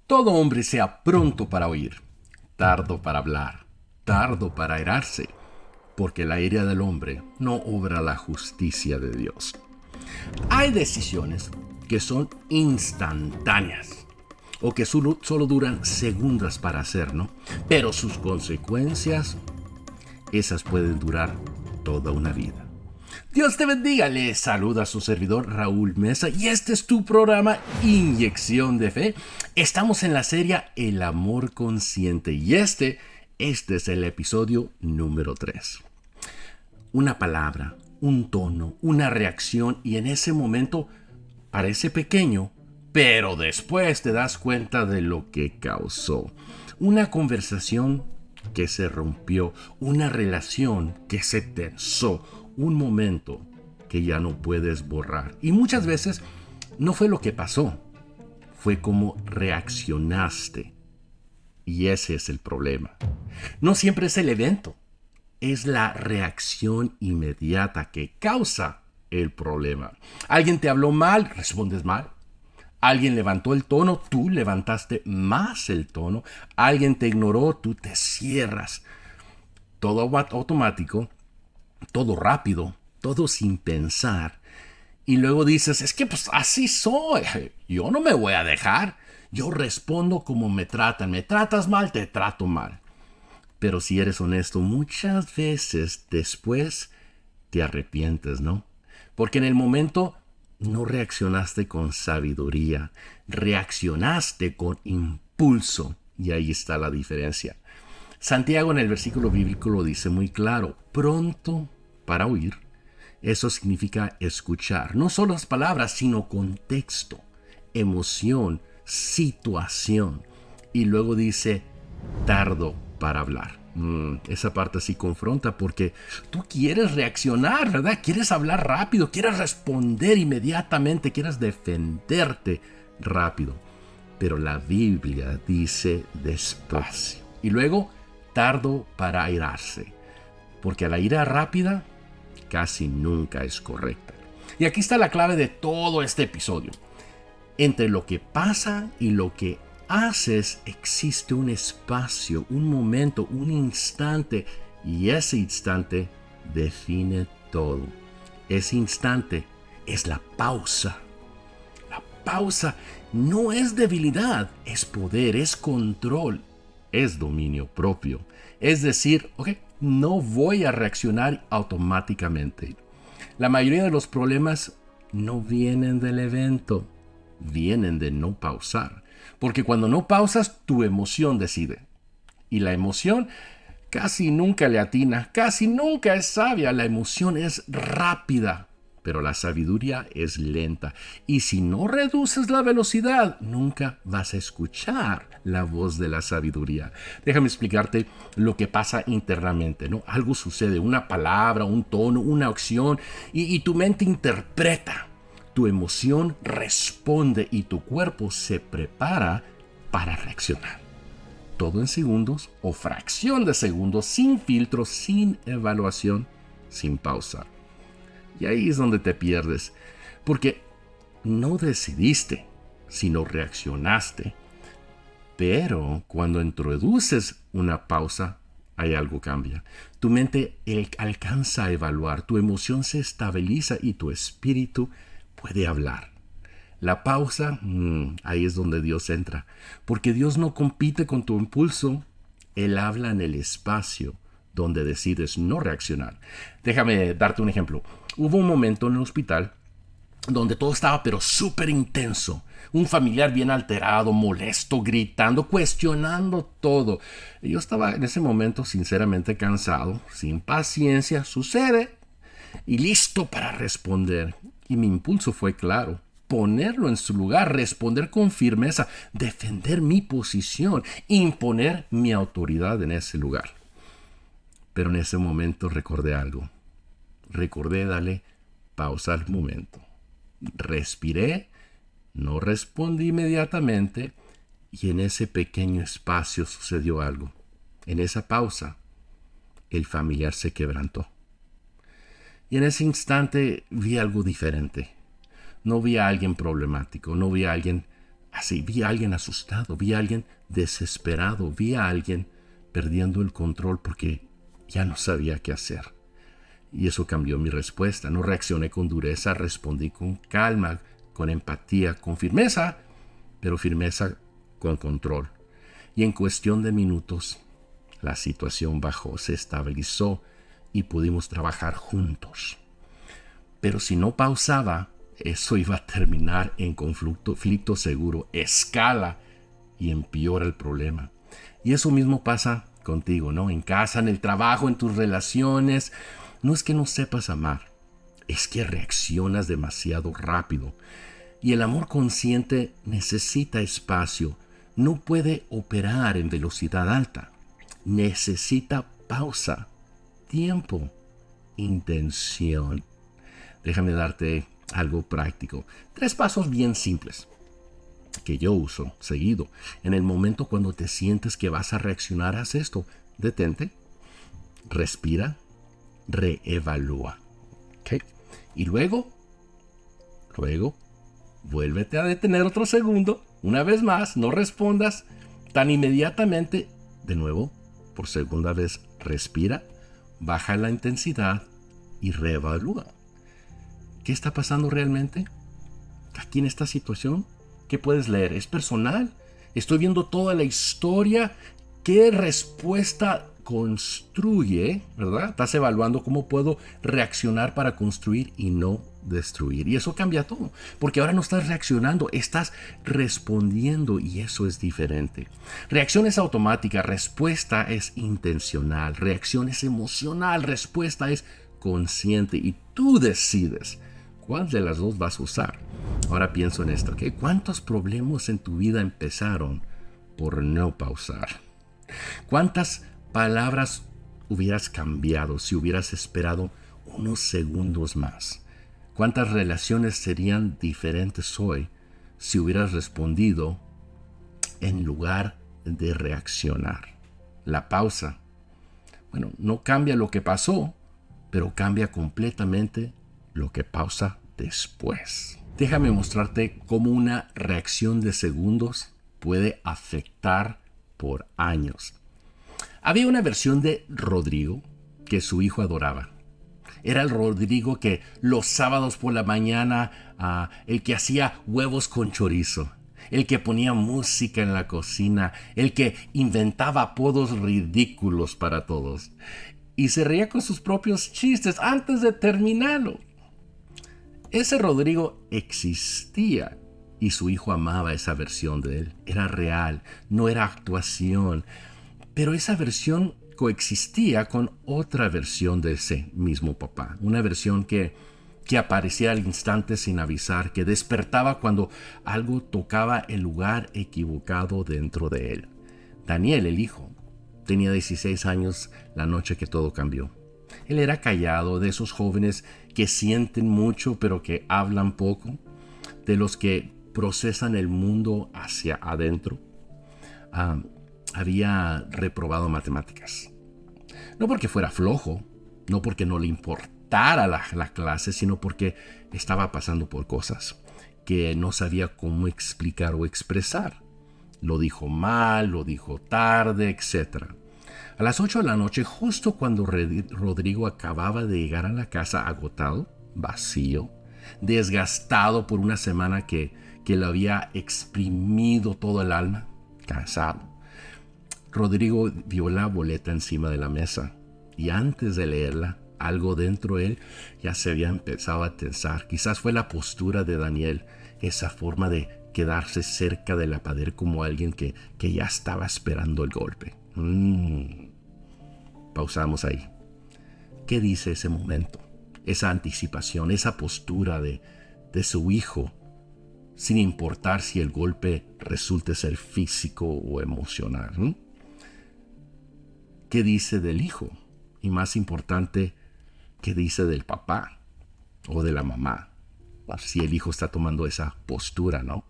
Todo hombre sea pronto para oír, tardo para hablar, tardo para airarse, porque la ira del hombre no obra la justicia de Dios. Hay decisiones que son instantáneas o que solo duran segundos para hacer, ¿no? Pero sus consecuencias, esas pueden durar toda una vida. Dios te bendiga, le saluda a su servidor Raúl Mesa y este es tu programa Inyección de Fe. Estamos en la serie El Amor Consciente y este es el episodio número 3. Una palabra, un tono, una reacción y en ese momento parece pequeño, pero después te das cuenta de lo que causó. Una conversación que se rompió, una relación que se tensó, un momento que ya no puedes borrar. Y muchas veces no fue lo que pasó, fue como reaccionaste. Y ese es el problema. No siempre es el evento, es la reacción inmediata que causa el problema. Alguien te habló mal, respondes mal. Alguien levantó el tono, tú levantaste más el tono. Alguien te ignoró, tú te cierras. Todo automático, todo rápido, todo sin pensar. Y luego dices, es que pues así soy, yo no me voy a dejar. Yo respondo como me tratan. Me tratas mal, te trato mal. Pero si eres honesto, muchas veces después te arrepientes, ¿no? Porque en el momento no reaccionaste con sabiduría, reaccionaste con impulso. Y ahí está la diferencia. Santiago en el versículo bíblico lo dice muy claro, pronto para oír. Eso significa escuchar, no solo las palabras, sino contexto, emoción, situación. Y luego dice, tardo para hablar. Esa parte sí confronta porque tú quieres reaccionar, ¿verdad? Quieres hablar rápido, quieres responder inmediatamente, quieres defenderte rápido. Pero la Biblia dice despacio. Y luego, tardo para airarse. Porque la ira rápida casi nunca es correcta. Y aquí está la clave de todo este episodio. Entre lo que pasa y lo que haces existe un espacio, un momento, un instante, y ese instante define todo. Ese instante es la pausa. La pausa no es debilidad, es poder, es control, es dominio propio. Es decir, no voy a reaccionar automáticamente. La mayoría de los problemas no vienen del evento, vienen de no pausar. Porque cuando no pausas, tu emoción decide. Y la emoción casi nunca le atina, casi nunca es sabia. La emoción es rápida, pero la sabiduría es lenta. Y si no reduces la velocidad, nunca vas a escuchar la voz de la sabiduría. Déjame explicarte lo que pasa internamente, ¿no? Algo sucede, una palabra, un tono, una acción, y tu mente interpreta. Tu emoción responde y tu cuerpo se prepara para reaccionar. Todo en segundos o fracción de segundos, sin filtro, sin evaluación, sin pausa. Y ahí es donde te pierdes, porque no decidiste, sino reaccionaste. Pero cuando introduces una pausa, hay algo cambia. Tu mente alcanza a evaluar, tu emoción se estabiliza y tu espíritu puede hablar. La pausa, ahí es donde Dios entra, porque Dios no compite con tu impulso, Él habla en el espacio donde decides no reaccionar. Déjame darte un ejemplo. Hubo un momento en el hospital donde todo estaba pero súper intenso. Un familiar bien alterado, molesto, gritando, cuestionando todo. Yo estaba en ese momento sinceramente cansado, sin paciencia, sucede, y listo para responder. Y mi impulso fue claro, ponerlo en su lugar, responder con firmeza, defender mi posición, imponer mi autoridad en ese lugar. Pero en ese momento recordé algo. Recordé darle pausa al momento. Respiré, no respondí inmediatamente y en ese pequeño espacio sucedió algo. En esa pausa, el familiar se quebrantó. Y en ese instante vi algo diferente. No vi a alguien problemático, no vi a alguien Así, vi a alguien asustado, vi a alguien desesperado, vi a alguien perdiendo el control porque ya no sabía qué hacer. Y eso cambió mi respuesta. No reaccioné con dureza, respondí con calma, con empatía, con firmeza, pero firmeza con control. Y en cuestión de minutos, la situación bajó, se estabilizó y pudimos trabajar juntos. Pero si no pausaba, eso iba a terminar en conflicto seguro, escala y empeora el problema. Y eso mismo pasa contigo, ¿no? En casa, en el trabajo, en tus relaciones. No es que no sepas amar, es que reaccionas demasiado rápido. Y el amor consciente necesita espacio, no puede operar en velocidad alta. Necesita pausa, tiempo, intención. Déjame darte algo práctico. 3 pasos bien simples que yo uso seguido. En el momento cuando te sientes que vas a reaccionar, haz esto. Detente, respira, reevalúa. ¿Okay? Y luego, vuélvete a detener otro segundo. Una vez más, no respondas tan inmediatamente. De nuevo, por segunda vez, respira, baja la intensidad y reevalúa. ¿Qué está pasando realmente aquí en esta situación? ¿Qué puedes leer? ¿Es personal? Estoy viendo toda la historia. ¿Qué respuesta construye? ¿Verdad? Estás evaluando cómo puedo reaccionar para construir y no destruir. Y eso cambia todo. Porque ahora no estás reaccionando, estás respondiendo y eso es diferente. Reacción es automática, respuesta es intencional. Reacción es emocional, respuesta es consciente. Y tú decides cuál de las dos vas a usar. Ahora pienso en esto, ¿ok? ¿Cuántos problemas en tu vida empezaron por no pausar? ¿Cuántas palabras hubieras cambiado si hubieras esperado unos segundos más? ¿Cuántas relaciones serían diferentes hoy si hubieras respondido en lugar de reaccionar? La pausa, bueno, no cambia lo que pasó, pero cambia completamente lo que pausa después. Déjame mostrarte cómo una reacción de segundos puede afectar por años. Había una versión de Rodrigo que su hijo adoraba. Era el Rodrigo que los sábados por la mañana, el que hacía huevos con chorizo, el que ponía música en la cocina, el que inventaba apodos ridículos para todos y se reía con sus propios chistes antes de terminarlo. Ese Rodrigo existía y su hijo amaba esa versión de él. Era real, no era actuación. Pero esa versión coexistía con otra versión de ese mismo papá. Una versión que aparecía al instante sin avisar, que despertaba cuando algo tocaba el lugar equivocado dentro de él. Daniel, el hijo, tenía 16 años la noche que todo cambió. Él era callado, de esos jóvenes que sienten mucho pero que hablan poco, de los que procesan el mundo hacia adentro. Había reprobado matemáticas. No porque fuera flojo, no porque no le importara la clase, sino porque estaba pasando por cosas que no sabía cómo explicar o expresar. Lo dijo mal, lo dijo tarde, etc. A las 8 de la noche, justo cuando Rodrigo acababa de llegar a la casa agotado, vacío, desgastado por una semana que le había exprimido todo el alma, cansado, Rodrigo vio la boleta encima de la mesa y antes de leerla, algo dentro de él ya se había empezado a tensar. Quizás fue la postura de Daniel, esa forma de quedarse cerca de la pared como alguien que ya estaba esperando el golpe. Pausamos ahí. ¿Qué dice ese momento? Esa anticipación, esa postura de su hijo, sin importar si el golpe resulte ser físico o emocional. ¿Qué dice del hijo? Y más importante, ¿qué dice del papá o de la mamá? Si el hijo está tomando esa postura, ¿no?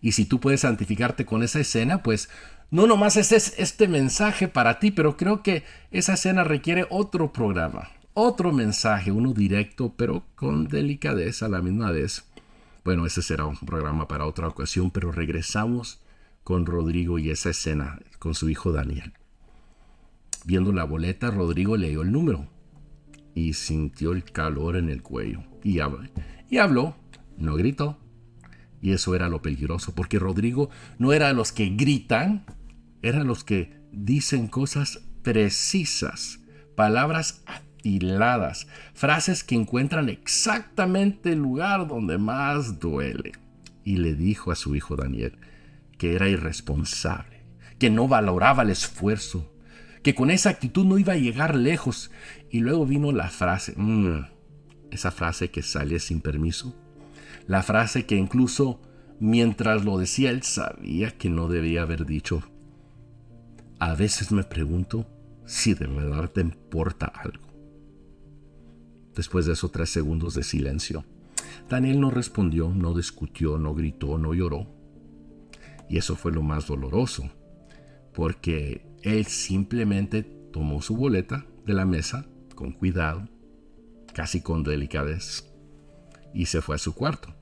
Y si tú puedes santificarte con esa escena, pues no nomás es este mensaje para ti, pero creo que esa escena requiere otro programa, otro mensaje, uno directo, pero con delicadeza a la misma vez. Bueno, ese será un programa para otra ocasión, pero regresamos con Rodrigo y esa escena con su hijo Daniel. Viendo la boleta, Rodrigo leyó el número y sintió el calor en el cuello. Y habló, no gritó. Y eso era lo peligroso, porque Rodrigo no era de los que gritan, eran los que dicen cosas precisas, palabras afiladas, frases que encuentran exactamente el lugar donde más duele. Y le dijo a su hijo Daniel que era irresponsable, que no valoraba el esfuerzo, que con esa actitud no iba a llegar lejos. Y luego vino la frase, esa frase que sale sin permiso, la frase que incluso mientras lo decía él sabía que no debía haber dicho. A veces me pregunto si de verdad te importa algo. Después de esos 3 segundos de silencio, Daniel no respondió, no discutió, no gritó, no lloró. Y eso fue lo más doloroso, porque él simplemente tomó su boleta de la mesa con cuidado, casi con delicadez, y se fue a su cuarto,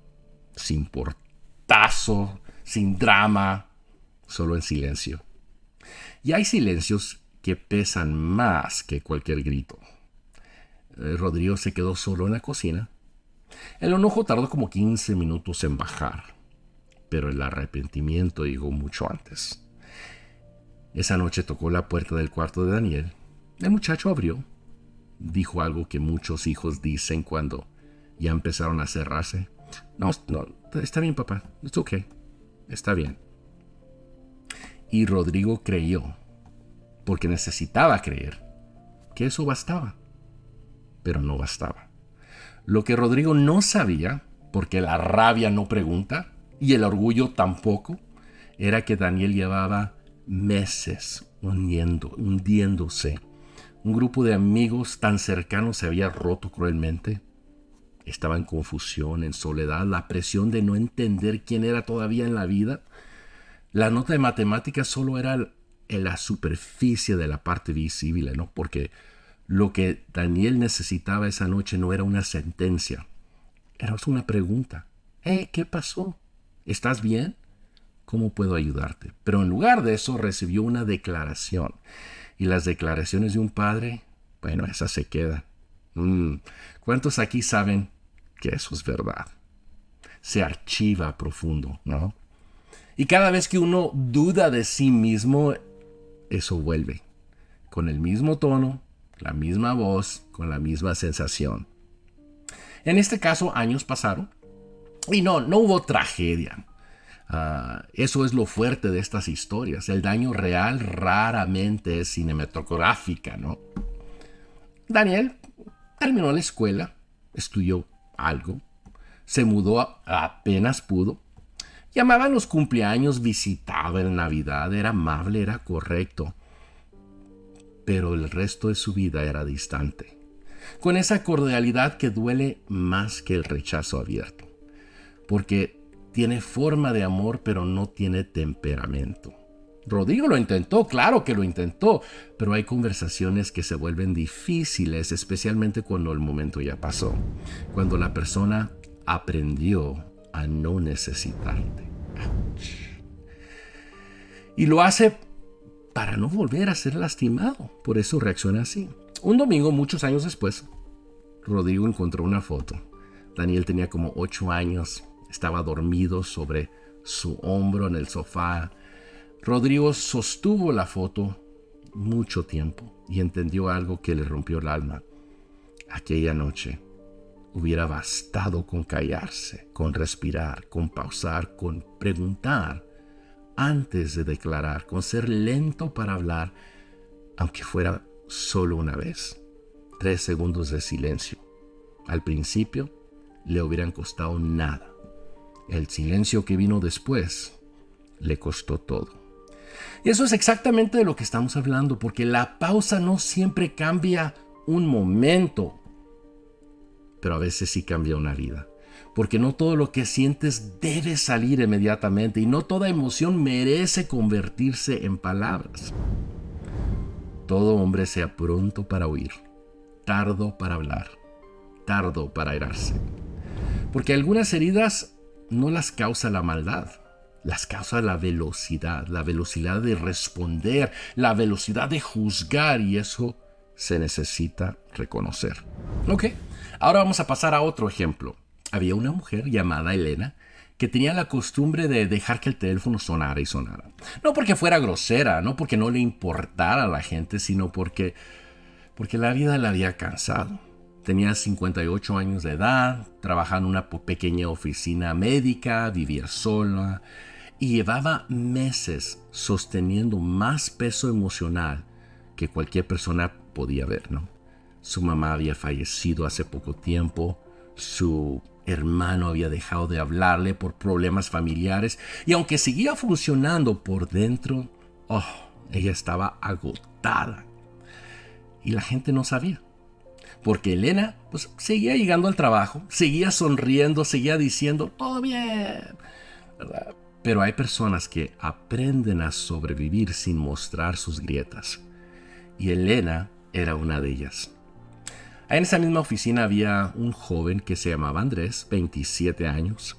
sin portazo, sin drama, solo en silencio. Y hay silencios que pesan más que cualquier grito. Rodrigo se quedó solo en la cocina. El enojo tardó como 15 minutos en bajar, pero el arrepentimiento llegó mucho antes. Esa noche tocó la puerta del cuarto de Daniel. El muchacho abrió. Dijo algo que muchos hijos dicen cuando ya empezaron a cerrarse. No, está bien, papá. It's okay. Está bien. Y Rodrigo creyó, porque necesitaba creer, que eso bastaba. Pero no bastaba. Lo que Rodrigo no sabía, porque la rabia no pregunta y el orgullo tampoco, era que Daniel llevaba meses hundiéndose. Un grupo de amigos tan cercanos se había roto cruelmente. Estaba en confusión, en soledad, la presión de no entender quién era todavía en la vida. La nota de matemáticas solo era en la superficie de la parte visible, ¿no? Porque lo que Daniel necesitaba esa noche no era una sentencia, era una pregunta. ¿Qué pasó? ¿Estás bien? ¿Cómo puedo ayudarte? Pero en lugar de eso recibió una declaración. Y las declaraciones de un padre, bueno, esas se quedan. ¿Cuántos aquí saben que eso es verdad? Se archiva profundo, ¿no? Y cada vez que uno duda de sí mismo, eso vuelve. Con el mismo tono, la misma voz, con la misma sensación. En este caso, años pasaron y no hubo tragedia. Eso es lo fuerte de estas historias. El daño real raramente es cinematográfica, ¿no? Daniel terminó la escuela, estudió algo, se mudó apenas pudo, llamaba en los cumpleaños, visitaba en Navidad, era amable, era correcto. Pero el resto de su vida era distante, con esa cordialidad que duele más que el rechazo abierto, porque tiene forma de amor, pero no tiene temperamento. Rodrigo lo intentó, claro que lo intentó, pero hay conversaciones que se vuelven difíciles, especialmente cuando el momento ya pasó, cuando la persona aprendió a no necesitarte. Y lo hace para no volver a ser lastimado, por eso reacciona así. Un domingo, muchos años después, Rodrigo encontró una foto. Daniel tenía como 8 años. Estaba dormido sobre su hombro en el sofá. Rodrigo sostuvo la foto mucho tiempo y entendió algo que le rompió el alma. Aquella noche hubiera bastado con callarse, con respirar, con pausar, con preguntar antes de declarar, con ser lento para hablar, aunque fuera solo una vez. 3 segundos de silencio. Al principio le hubieran costado nada. El silencio que vino después le costó todo. Y eso es exactamente de lo que estamos hablando, porque la pausa no siempre cambia un momento, pero a veces sí cambia una vida. Porque no todo lo que sientes debe salir inmediatamente y no toda emoción merece convertirse en palabras. Todo hombre sea pronto para oír, tardo para hablar, tardo para airarse. Porque algunas heridas no las causa la maldad, las causa la velocidad de responder, la velocidad de juzgar, y eso se necesita reconocer. Ok, ahora vamos a pasar a otro ejemplo. Había una mujer llamada Elena que tenía la costumbre de dejar que el teléfono sonara y sonara. No porque fuera grosera, no porque no le importara a la gente, sino porque la vida la había cansado. Tenía 58 años de edad, trabajaba en una pequeña oficina médica, vivía sola y llevaba meses sosteniendo más peso emocional que cualquier persona podía ver, ¿no? Su mamá había fallecido hace poco tiempo, su hermano había dejado de hablarle por problemas familiares, y aunque seguía funcionando por dentro, ella estaba agotada. Y la gente no sabía. Porque Elena, pues, seguía llegando al trabajo, seguía sonriendo, seguía diciendo, todo bien, ¿verdad? Pero hay personas que aprenden a sobrevivir sin mostrar sus grietas. Y Elena era una de ellas. En esa misma oficina había un joven que se llamaba Andrés, 27 años.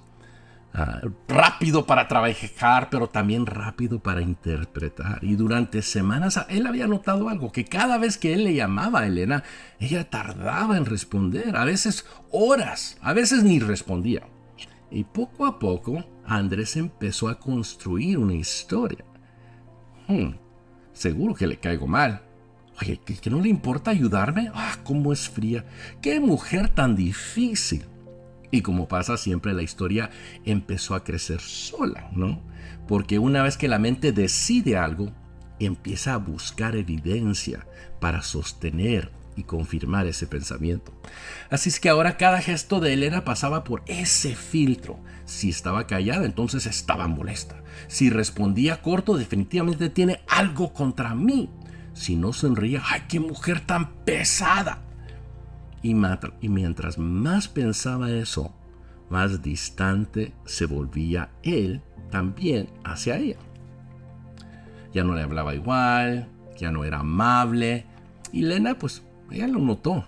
Rápido para trabajar, pero también rápido para interpretar. Y durante semanas él había notado algo, que cada vez que él le llamaba a Elena, ella tardaba en responder, a veces horas, a veces ni respondía. Y poco a poco, Andrés empezó a construir una historia. Seguro que le caigo mal. Oye, ¿que no le importa ayudarme? ¿Cómo es fría? ¡Qué mujer tan difícil! Y como pasa siempre, la historia empezó a crecer sola, ¿no? Porque una vez que la mente decide algo, empieza a buscar evidencia para sostener y confirmar ese pensamiento. Así es que ahora cada gesto de Elena pasaba por ese filtro. Si estaba callada, entonces estaba molesta. Si respondía corto, definitivamente tiene algo contra mí. Si no sonreía, ¡ay, qué mujer tan pesada! Y mientras más pensaba eso, más distante se volvía él también hacia ella. Ya no le hablaba igual, ya no era amable. Y Elena, pues, ella lo notó,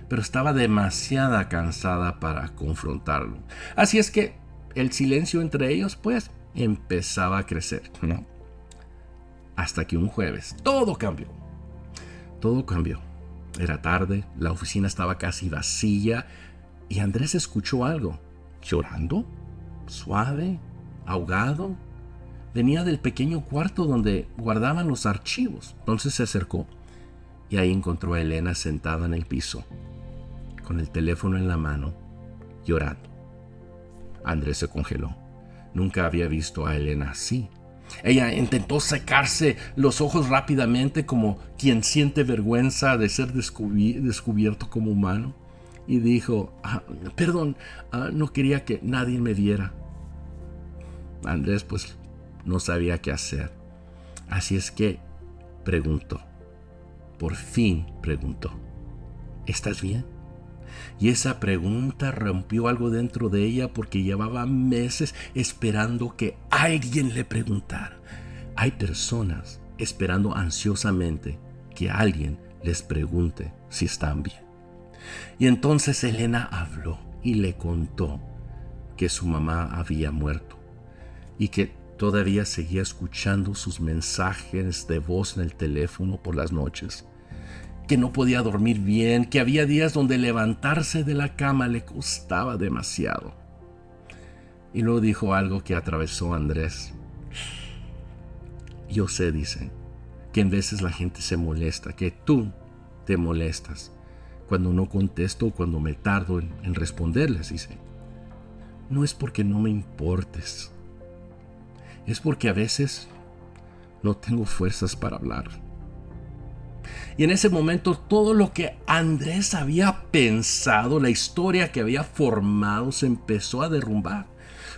pero estaba demasiado cansada para confrontarlo. Así es que el silencio entre ellos, pues, empezaba a crecer, ¿no? Hasta que un jueves, todo cambió. Todo cambió. Era tarde, la oficina estaba casi vacía y Andrés escuchó algo. ¿Llorando? ¿Suave? ¿Ahogado? Venía del pequeño cuarto donde guardaban los archivos. Entonces se acercó y ahí encontró a Elena sentada en el piso, con el teléfono en la mano, llorando. Andrés se congeló. Nunca había visto a Elena así. Ella intentó secarse los ojos rápidamente como quien siente vergüenza de ser descubierto como humano, y dijo, perdón, no quería que nadie me viera. Andrés pues no sabía qué hacer, así es que preguntó, por fin preguntó, ¿estás bien? Y esa pregunta rompió algo dentro de ella porque llevaba meses esperando que alguien le preguntara. Hay personas esperando ansiosamente que alguien les pregunte si están bien. Y entonces Elena habló y le contó que su mamá había muerto y que todavía seguía escuchando sus mensajes de voz en el teléfono por las noches, que no podía dormir bien, que había días donde levantarse de la cama le costaba demasiado. Y luego dijo algo que atravesó a Andrés. Yo sé, dice, que en veces la gente se molesta, que tú te molestas cuando no contesto o cuando me tardo en responderles, dice. No es porque no me importes, es porque a veces no tengo fuerzas para hablar. Y en ese momento todo lo que Andrés había pensado, la historia que había formado, se empezó a derrumbar.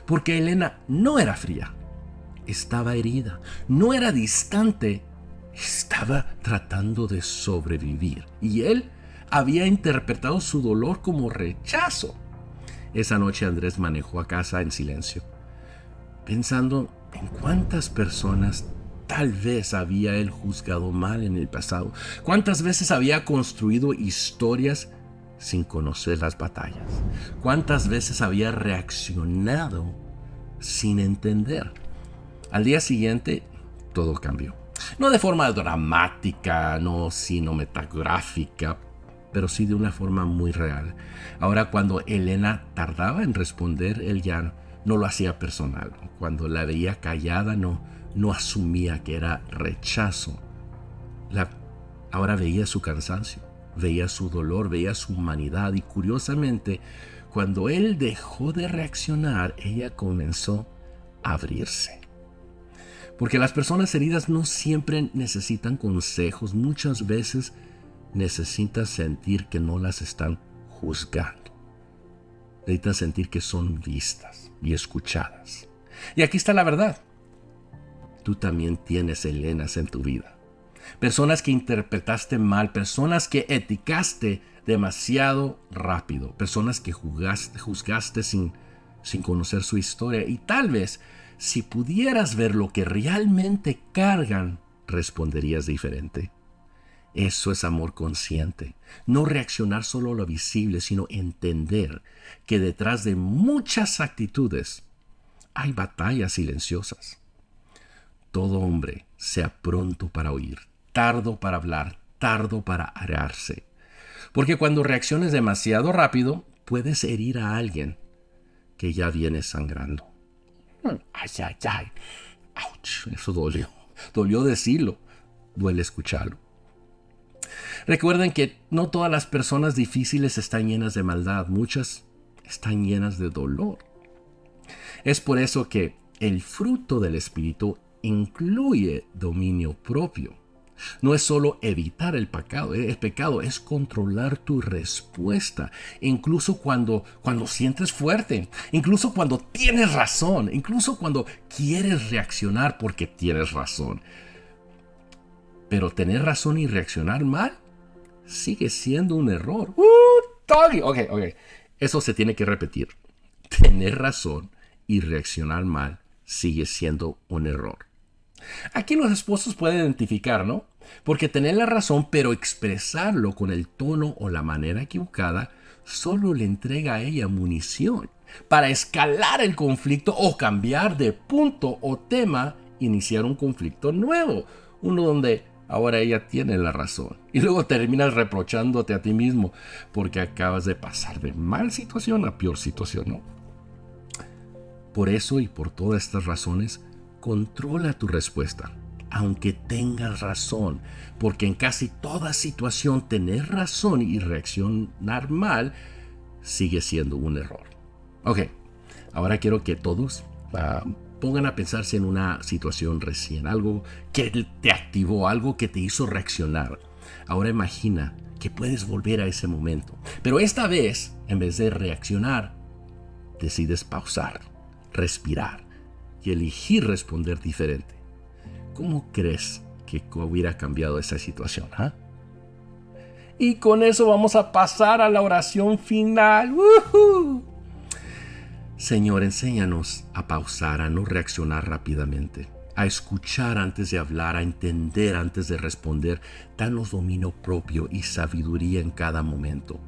Porque Elena no era fría, estaba herida, no era distante, estaba tratando de sobrevivir. Y él había interpretado su dolor como rechazo. Esa noche Andrés manejó a casa en silencio, pensando en cuántas personas tal vez había él juzgado mal en el pasado. ¿Cuántas veces había construido historias sin conocer las batallas? ¿Cuántas veces había reaccionado sin entender. Al día siguiente, todo cambió. No de forma dramática, no sino metagráfica, pero sí de una forma muy real. Ahora, cuando Elena tardaba en responder, él ya no lo hacía personal. Cuando la veía callada, no asumía que era rechazo. Ahora veía su cansancio, veía su dolor, veía su humanidad, y curiosamente, cuando él dejó de reaccionar, ella comenzó a abrirse. Porque las personas heridas no siempre necesitan consejos, muchas veces necesitan sentir que no las están juzgando. Necesitan sentir que son vistas y escuchadas. Y aquí está la verdad. Tú también tienes Elenas en tu vida. Personas que interpretaste mal, personas que eticaste demasiado rápido, personas que juzgaste sin conocer su historia. Y tal vez, si pudieras ver lo que realmente cargan, responderías diferente. Eso es amor consciente. No reaccionar solo a lo visible, sino entender que detrás de muchas actitudes hay batallas silenciosas. Todo hombre sea pronto para oír, tardo para hablar, tardo para ararse. Porque cuando reacciones demasiado rápido, puedes herir a alguien que ya viene sangrando. Ay, ay, ay. Ouch, eso dolió. Dolió decirlo. Duele escucharlo. Recuerden que no todas las personas difíciles están llenas de maldad. Muchas están llenas de dolor. Es por eso que el fruto del Espíritu incluye dominio propio. No es solo evitar el pecado es controlar tu respuesta, incluso cuando sientes fuerte, incluso cuando tienes razón, incluso cuando quieres reaccionar porque tienes razón. Pero tener razón y reaccionar mal sigue siendo un error. Ok. Eso se tiene que repetir. Tener razón y reaccionar mal sigue siendo un error. Aquí los esposos pueden identificar, ¿no? Porque tener la razón, pero expresarlo con el tono o la manera equivocada, solo le entrega a ella munición para escalar el conflicto o cambiar de punto o tema, iniciar un conflicto nuevo, uno donde ahora ella tiene la razón. Y luego terminas reprochándote a ti mismo porque acabas de pasar de mal situación a peor situación, ¿no? Por eso y por todas estas razones, controla tu respuesta, aunque tengas razón, porque en casi toda situación tener razón y reaccionar mal sigue siendo un error. Ok, ahora quiero que todos pongan a pensarse en una situación recién, algo que te activó, algo que te hizo reaccionar. Ahora imagina que puedes volver a ese momento, pero esta vez, en vez de reaccionar, decides pausar, respirar y elegir responder diferente. ¿Cómo crees que hubiera cambiado esa situación? Y con eso vamos a pasar a la oración final. ¡Woohoo! Señor, enséñanos a pausar, a no reaccionar rápidamente, a escuchar antes de hablar, a entender antes de responder. Danos dominio propio y sabiduría en cada momento,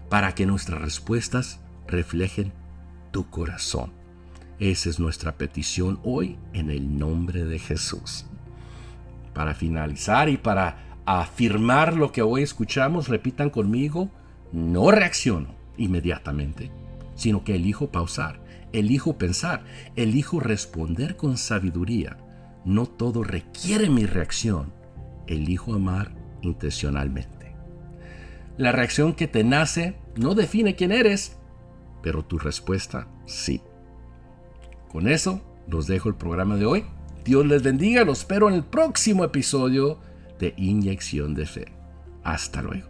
para que nuestras respuestas reflejen tu corazón. Esa es nuestra petición hoy en el nombre de Jesús. Para finalizar y para afirmar lo que hoy escuchamos, repitan conmigo: no reacciono inmediatamente, sino que elijo pausar, elijo pensar, elijo responder con sabiduría. No todo requiere mi reacción, elijo amar intencionalmente. La reacción que te nace no define quién eres, pero tu respuesta sí. Con eso, los dejo el programa de hoy. Dios les bendiga, los espero en el próximo episodio de Inyección de Fe. Hasta luego.